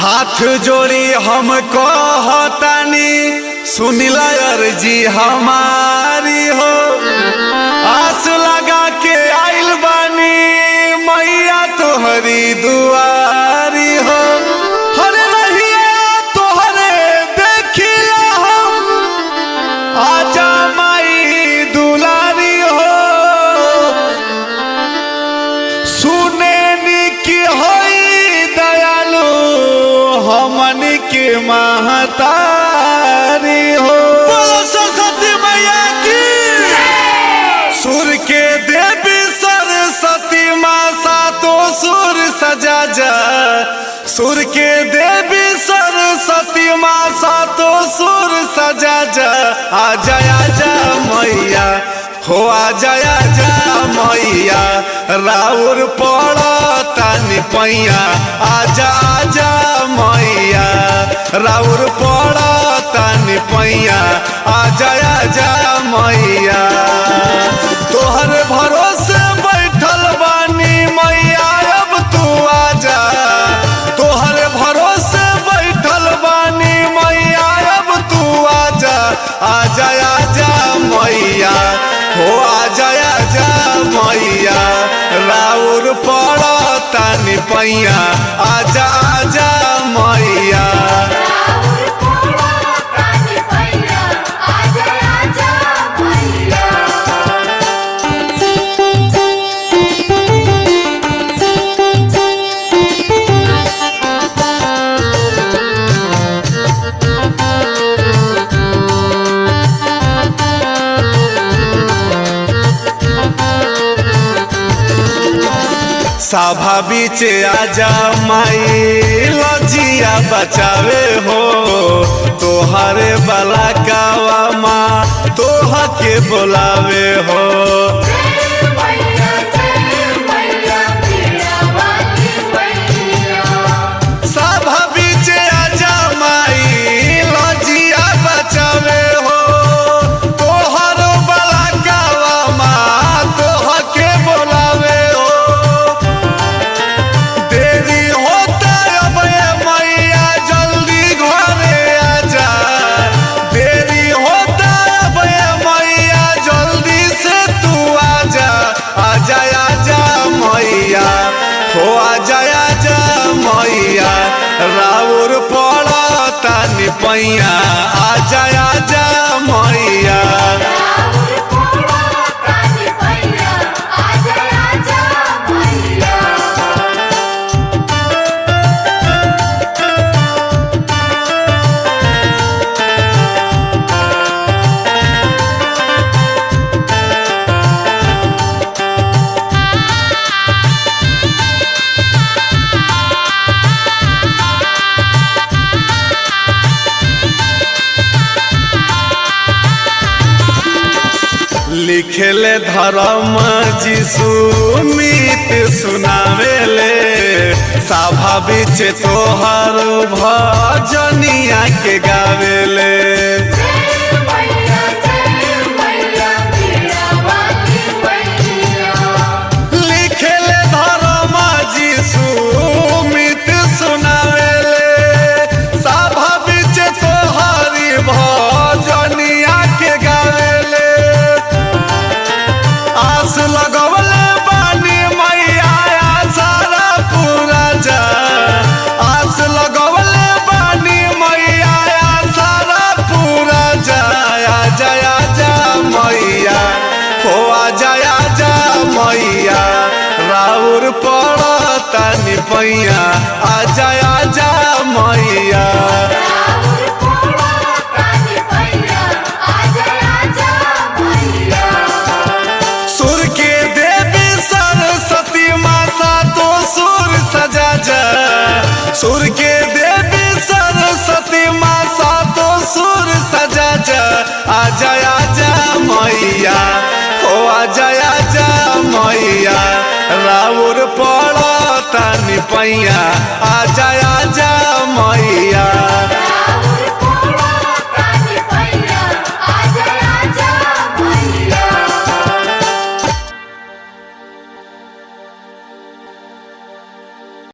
हाथ जोड़ी हम कहतानी सुनिला अर्जी हमारी हो। आस लगा के आइल बानी मैया तोहरी दुआरी हो। हरे रहिया तोहरे देखिला हम आजा माई दुलारी हो। सुने की होई दयालु हमन के महतारी हो। बोलो सरस्वती मैया की। सुर के देवी सरस्वती माँ सातों सुर सजा जा। सुर के देवी सरस्वती माँ सातों सुर सजा जा। आजा आजा मैया हो आजा आजा मैया राउर पड़तानी पैया। आजा आजा मैया राउर पड़तानी पैया। आजा आजा मैया तोहर भरोसे बैठल बानी मैया अब तू आजा। तोहर भरोसे बैठल बानी मैया अब तू आजा। आजा आजा मैया हो आजा आजा मैया राउर पड़तानी पैया। आजा आजा मैया सभा बीचे आजा माई लजिया बचावे हो। तोहरे बला कावा माँ तोह के बोलावे हो। सभा बीचे आजा माई लजिया बचावे हो। तोहर बला कावा माँ तोह के बोलावे हो। हो आजा आजा मैया राउर पड़तानी पैया। आजा आजा मैया लिखेले धर्म जीसु मीत सुनावेले। सभा बीच तोहर भजनिया के गावेले। लिखेले धर्म जीसु मीत सुनावेले। सभा बीच तोहरी भजनिया के गावेले। आस लगवले बानी मैया सारा पूरा जा। आस लगवले बानी मैया सारा पूरा जा। आजा आजा मैया हो आजा आजा मैया राउर पड़तानी पैया। आजा आजा मैया सुर के देवी सरस्वती माँ सातों सुर सजा जा। सुर के देवी सरस्वती माँ सातों सुर सजा जा। आजा आजा मैया हो आजा आजा मैया राउर पड़तानी पैया। आजा आजा मैया